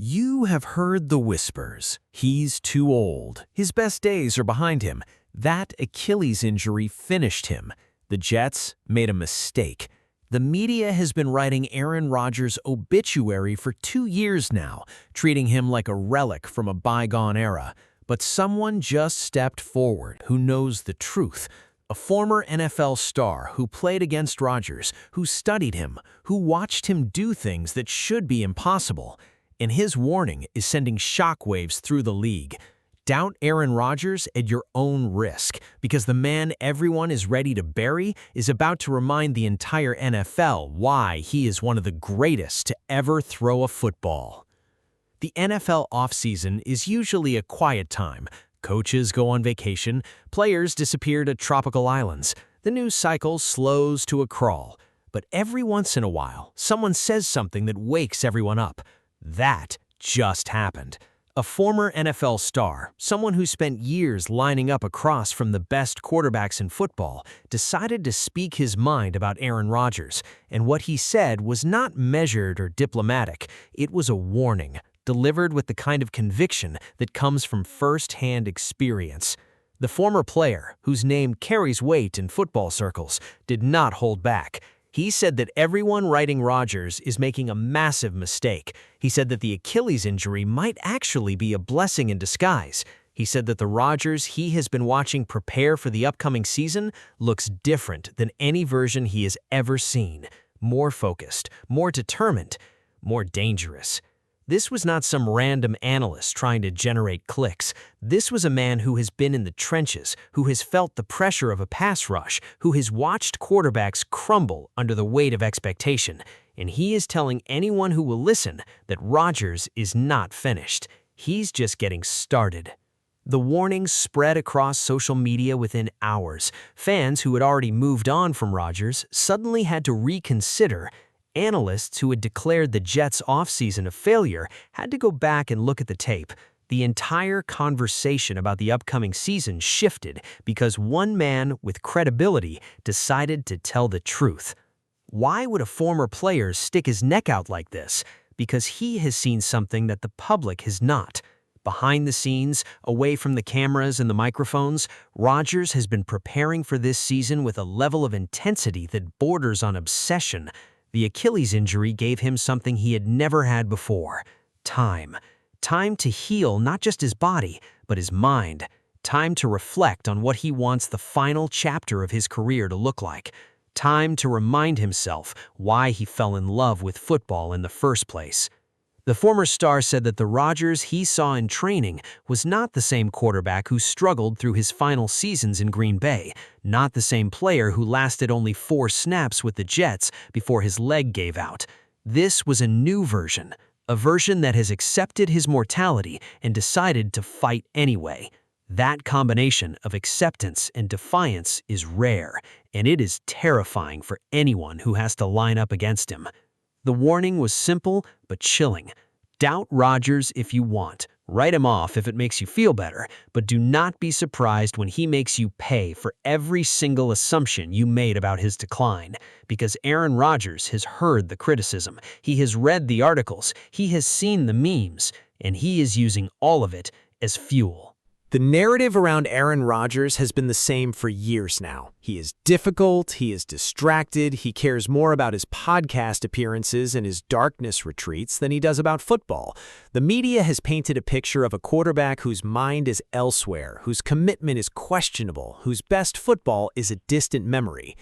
You have heard the whispers. He's too old. His best days are behind him. That Achilles injury finished him. The Jets made a mistake. The media has been writing Aaron Rodgers' obituary for 2 years now, treating him like a relic from a bygone era. But someone just stepped forward who knows the truth. A former NFL star who played against Rodgers, who studied him, who watched him do things that should be impossible. And his warning is sending shockwaves through the league. Doubt Aaron Rodgers at your own risk, because the man everyone is ready to bury is about to remind the entire NFL why he is one of the greatest to ever throw a football. The NFL offseason is usually a quiet time. Coaches go on vacation, players disappear to tropical islands. The news cycle slows to a crawl. But every once in a while, someone says something that wakes everyone up. That just happened. A former NFL star, someone who spent years lining up across from the best quarterbacks in football, decided to speak his mind about Aaron Rodgers, and what he said was not measured or diplomatic. It was a warning, delivered with the kind of conviction that comes from first-hand experience. The former player, whose name carries weight in football circles, did not hold back. He said that everyone writing Rodgers is making a massive mistake. He said that the Achilles injury might actually be a blessing in disguise. He said that the Rodgers he has been watching prepare for the upcoming season looks different than any version he has ever seen. More focused, more determined, more dangerous. This was not some random analyst trying to generate clicks. This was a man who has been in the trenches, who has felt the pressure of a pass rush, who has watched quarterbacks crumble under the weight of expectation. And he is telling anyone who will listen that Rodgers is not finished. He's just getting started. The warning spread across social media within hours. Fans who had already moved on from Rodgers suddenly had to reconsider. Analysts who had declared the Jets' offseason a failure had to go back and look at the tape. The entire conversation about the upcoming season shifted because one man with credibility decided to tell the truth. Why would a former player stick his neck out like this? Because he has seen something that the public has not. Behind the scenes, away from the cameras and the microphones, Rodgers has been preparing for this season with a level of intensity that borders on obsession. The Achilles injury gave him something he had never had before. Time. Time to heal not just his body, but his mind. Time to reflect on what he wants the final chapter of his career to look like. Time to remind himself why he fell in love with football in the first place. The former star said that the Rodgers he saw in training was not the same quarterback who struggled through his final seasons in Green Bay, not the same player who lasted only 4 snaps with the Jets before his leg gave out. This was a new version, a version that has accepted his mortality and decided to fight anyway. That combination of acceptance and defiance is rare, and it is terrifying for anyone who has to line up against him. The warning was simple but chilling. Doubt Rodgers if you want. Write him off if it makes you feel better, but do not be surprised when he makes you pay for every single assumption you made about his decline. Because Aaron Rodgers has heard the criticism, he has read the articles, he has seen the memes, and he is using all of it as fuel. The narrative around Aaron Rodgers has been the same for years now. He is difficult, he is distracted, he cares more about his podcast appearances and his darkness retreats than he does about football. The media has painted a picture of a quarterback whose mind is elsewhere, whose commitment is questionable, whose best football is a distant memory.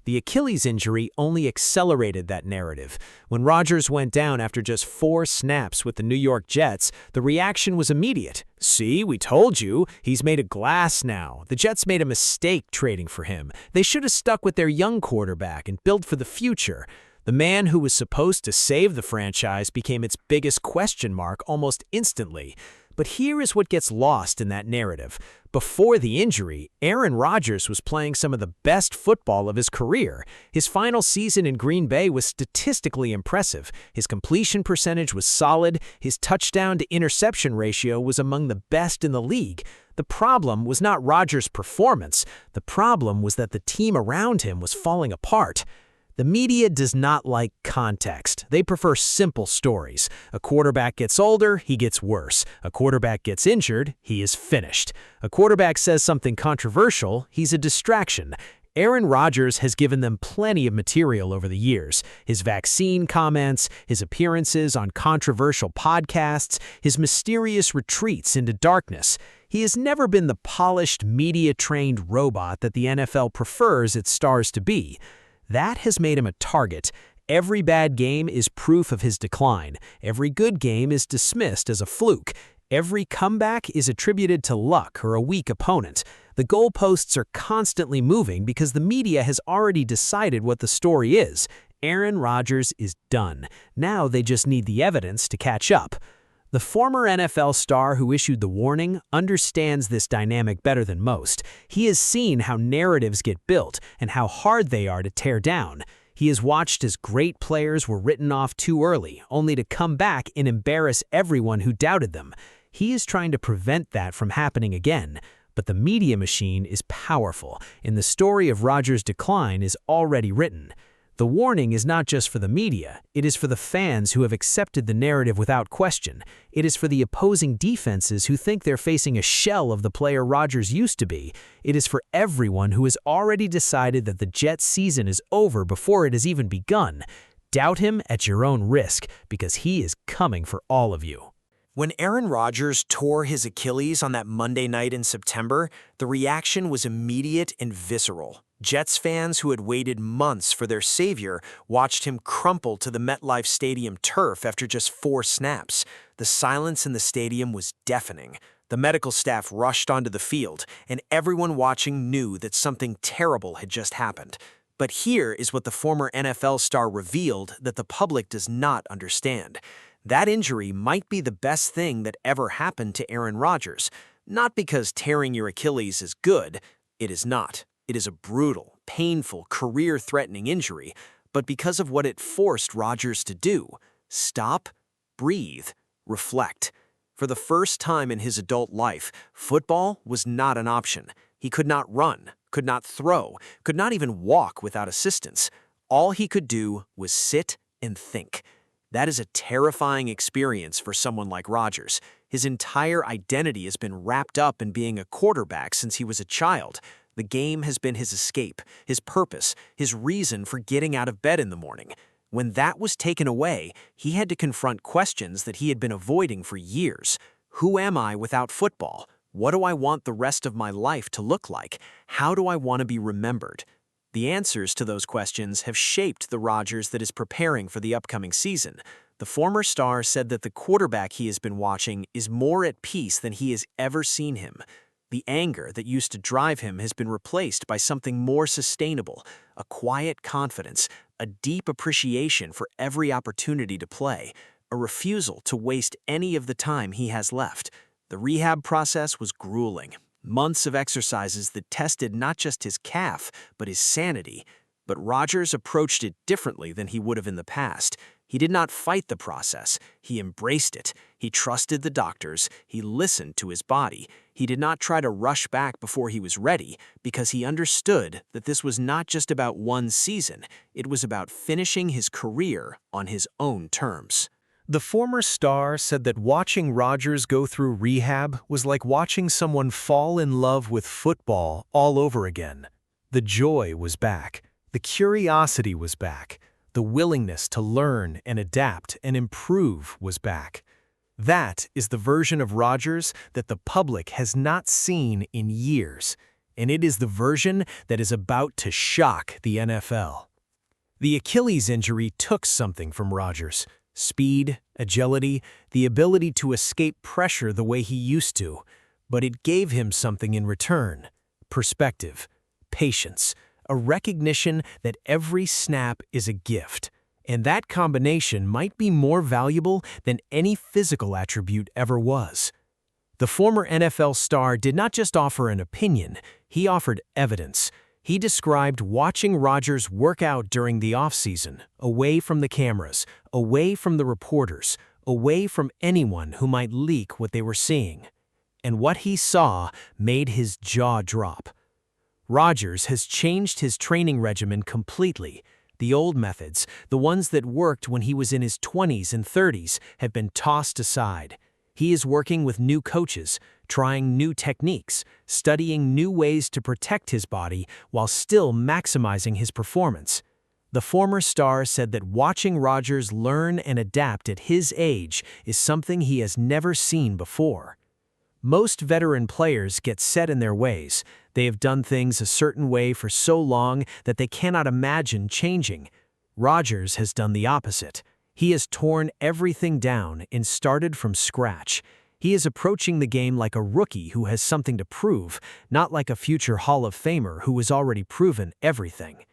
The Achilles injury only accelerated that narrative. When Rodgers went down after just 4 snaps with the New York Jets, the reaction was immediate. See, we told you, he's made of glass now. The Jets made a mistake trading for him. They should have stuck with their young quarterback and built for the future. The man who was supposed to save the franchise became its biggest question mark almost instantly. But here is what gets lost in that narrative. Before the injury, Aaron Rodgers was playing some of the best football of his career. His final season in Green Bay was statistically impressive. His completion percentage was solid. His touchdown-to-interception ratio was among the best in the league. The problem was not Rodgers' performance. The problem was that the team around him was falling apart. The media does not like context. They prefer simple stories. A quarterback gets older, he gets worse. A quarterback gets injured, he is finished. A quarterback says something controversial, he's a distraction. Aaron Rodgers has given them plenty of material over the years. His vaccine comments, his appearances on controversial podcasts, his mysterious retreats into darkness. He has never been the polished, media-trained robot that the NFL prefers its stars to be. That has made him a target. Every bad game is proof of his decline. Every good game is dismissed as a fluke. Every comeback is attributed to luck or a weak opponent. The goalposts are constantly moving because the media has already decided what the story is. Aaron Rodgers is done. Now they just need the evidence to catch up. The former NFL star who issued the warning understands this dynamic better than most. He has seen how narratives get built and how hard they are to tear down. He has watched as great players were written off too early, only to come back and embarrass everyone who doubted them. He is trying to prevent that from happening again. But the media machine is powerful, and the story of Rodgers' decline is already written. The warning is not just for the media, it is for the fans who have accepted the narrative without question. It is for the opposing defenses who think they're facing a shell of the player Rodgers used to be. It is for everyone who has already decided that the Jets' season is over before it has even begun. Doubt him at your own risk, because he is coming for all of you. When Aaron Rodgers tore his Achilles on that Monday night in September, the reaction was immediate and visceral. Jets fans who had waited months for their savior watched him crumple to the MetLife Stadium turf after just 4 snaps. The silence in the stadium was deafening. The medical staff rushed onto the field, and everyone watching knew that something terrible had just happened. But here is what the former NFL star revealed that the public does not understand. That injury might be the best thing that ever happened to Aaron Rodgers. Not because tearing your Achilles is good. It is not. It is a brutal, painful, career-threatening injury, but because of what it forced Rodgers to do. Stop, breathe, reflect. For the first time in his adult life, football was not an option. He could not run, could not throw, could not even walk without assistance. All he could do was sit and think. That is a terrifying experience for someone like Rodgers. His entire identity has been wrapped up in being a quarterback since he was a child. The game has been his escape, his purpose, his reason for getting out of bed in the morning. When that was taken away, he had to confront questions that he had been avoiding for years. Who am I without football? What do I want the rest of my life to look like? How do I want to be remembered? The answers to those questions have shaped the Rodgers that is preparing for the upcoming season. The former star said that the quarterback he has been watching is more at peace than he has ever seen him. The anger that used to drive him has been replaced by something more sustainable, a quiet confidence, a deep appreciation for every opportunity to play, a refusal to waste any of the time he has left. The rehab process was grueling. Months of exercises that tested not just his calf, but his sanity. But Rodgers approached it differently than he would have in the past. He did not fight the process. He embraced it. He trusted the doctors. He listened to his body. He did not try to rush back before he was ready, because he understood that this was not just about one season. It was about finishing his career on his own terms. The former star said that watching Rodgers go through rehab was like watching someone fall in love with football all over again. The joy was back. The curiosity was back. The willingness to learn and adapt and improve was back. That is the version of Rodgers that the public has not seen in years, and it is the version that is about to shock the NFL. The Achilles injury took something from Rodgers. Speed, agility, the ability to escape pressure the way he used to, but it gave him something in return: perspective, patience, a recognition that every snap is a gift, and that combination might be more valuable than any physical attribute ever was. The former NFL star did not just offer an opinion, he offered evidence. He described watching Rodgers work out during the offseason, away from the cameras, away from the reporters, away from anyone who might leak what they were seeing. And what he saw made his jaw drop. Rodgers has changed his training regimen completely. The old methods, the ones that worked when he was in his 20s and 30s, have been tossed aside. He is working with new coaches, trying new techniques, studying new ways to protect his body while still maximizing his performance. The former star said that watching Rodgers learn and adapt at his age is something he has never seen before. Most veteran players get set in their ways. They have done things a certain way for so long that they cannot imagine changing. Rodgers has done the opposite. He has torn everything down and started from scratch. He is approaching the game like a rookie who has something to prove, not like a future Hall of Famer who has already proven everything.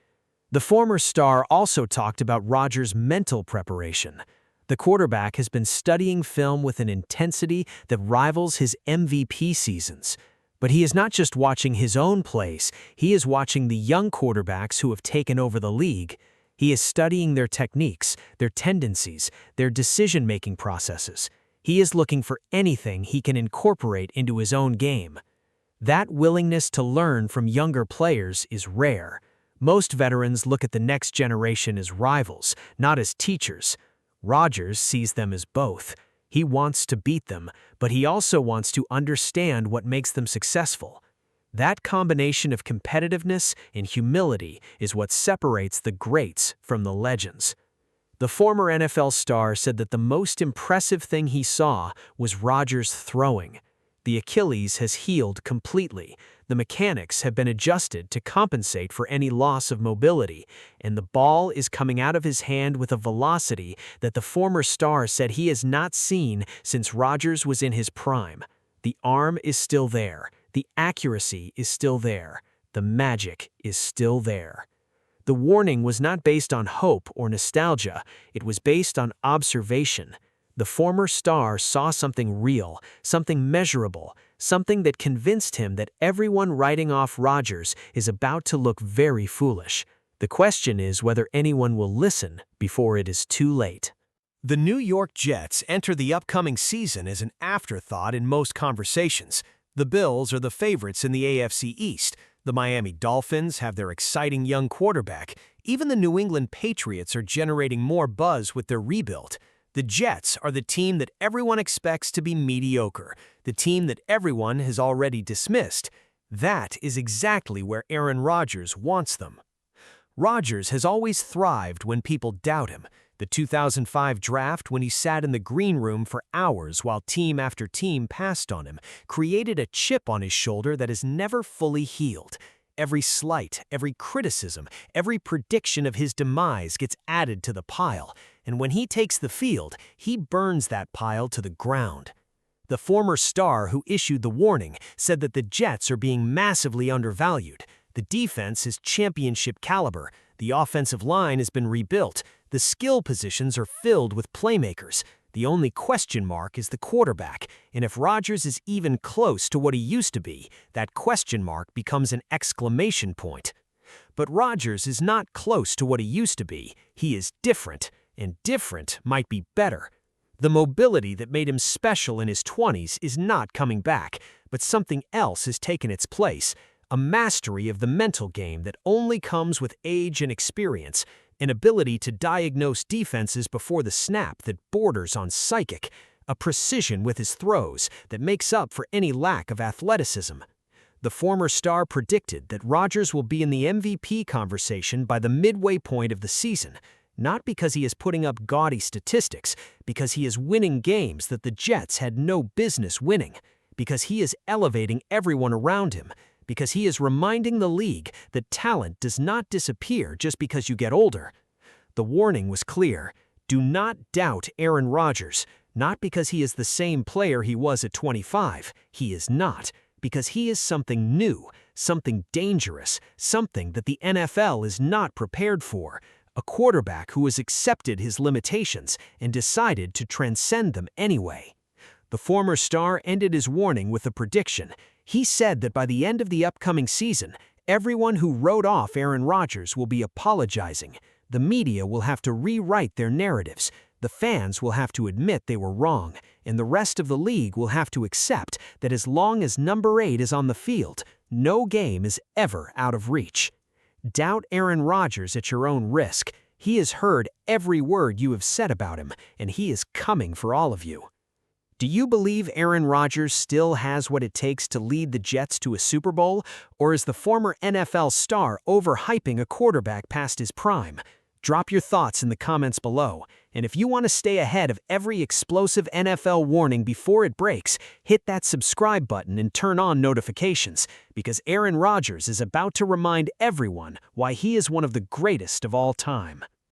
The former star also talked about Rodgers' mental preparation. The quarterback has been studying film with an intensity that rivals his MVP seasons. But he is not just watching his own plays, he is watching the young quarterbacks who have taken over the league. He is studying their techniques, their tendencies, their decision-making processes. He is looking for anything he can incorporate into his own game. That willingness to learn from younger players is rare. Most veterans look at the next generation as rivals, not as teachers. Rodgers sees them as both. He wants to beat them, but he also wants to understand what makes them successful. That combination of competitiveness and humility is what separates the greats from the legends. The former NFL star said that the most impressive thing he saw was Rodgers throwing. The Achilles has healed completely. The mechanics have been adjusted to compensate for any loss of mobility, and the ball is coming out of his hand with a velocity that the former star said he has not seen since Rodgers was in his prime. The arm is still there. The accuracy is still there. The magic is still there. The warning was not based on hope or nostalgia. It was based on observation. The former star saw something real, something measurable, something that convinced him that everyone writing off Rodgers is about to look very foolish. The question is whether anyone will listen before it is too late. The New York Jets enter the upcoming season as an afterthought in most conversations. The Bills are the favorites in the AFC East. The Miami Dolphins have their exciting young quarterback. Even the New England Patriots are generating more buzz with their rebuild. The Jets are the team that everyone expects to be mediocre, the team that everyone has already dismissed. That is exactly where Aaron Rodgers wants them. Rodgers has always thrived when people doubt him. The 2005 draft, when he sat in the green room for hours while team after team passed on him, created a chip on his shoulder that has never fully healed. Every slight, every criticism, every prediction of his demise gets added to the pile, and when he takes the field, he burns that pile to the ground. The former star who issued the warning said that the Jets are being massively undervalued. The defense is championship caliber. The offensive line has been rebuilt. The skill positions are filled with playmakers. The only question mark is the quarterback, and if Rodgers is even close to what he used to be, that question mark becomes an exclamation point. But Rodgers is not close to what he used to be. He is different, and different might be better. The mobility that made him special in his 20s is not coming back, but something else has taken its place, a mastery of the mental game that only comes with age and experience, an ability to diagnose defenses before the snap that borders on psychic, a precision with his throws that makes up for any lack of athleticism. The former star predicted that Rodgers will be in the MVP conversation by the midway point of the season, not because he is putting up gaudy statistics, because he is winning games that the Jets had no business winning, because he is elevating everyone around him, because he is reminding the league that talent does not disappear just because you get older. The warning was clear. Do not doubt Aaron Rodgers, not because he is the same player he was at 25. He is not, because he is something new, something dangerous, something that the NFL is not prepared for, a quarterback who has accepted his limitations and decided to transcend them anyway. The former star ended his warning with a prediction. He said that by the end of the upcoming season, everyone who wrote off Aaron Rodgers will be apologizing. The media will have to rewrite their narratives. The fans will have to admit they were wrong, and the rest of the league will have to accept that as long as number 8 is on the field, no game is ever out of reach. Doubt Aaron Rodgers at your own risk. He has heard every word you have said about him, and he is coming for all of you. Do you believe Aaron Rodgers still has what it takes to lead the Jets to a Super Bowl, or is the former NFL star overhyping a quarterback past his prime? Drop your thoughts in the comments below, and if you want to stay ahead of every explosive NFL warning before it breaks, hit that subscribe button and turn on notifications, because Aaron Rodgers is about to remind everyone why he is one of the greatest of all time.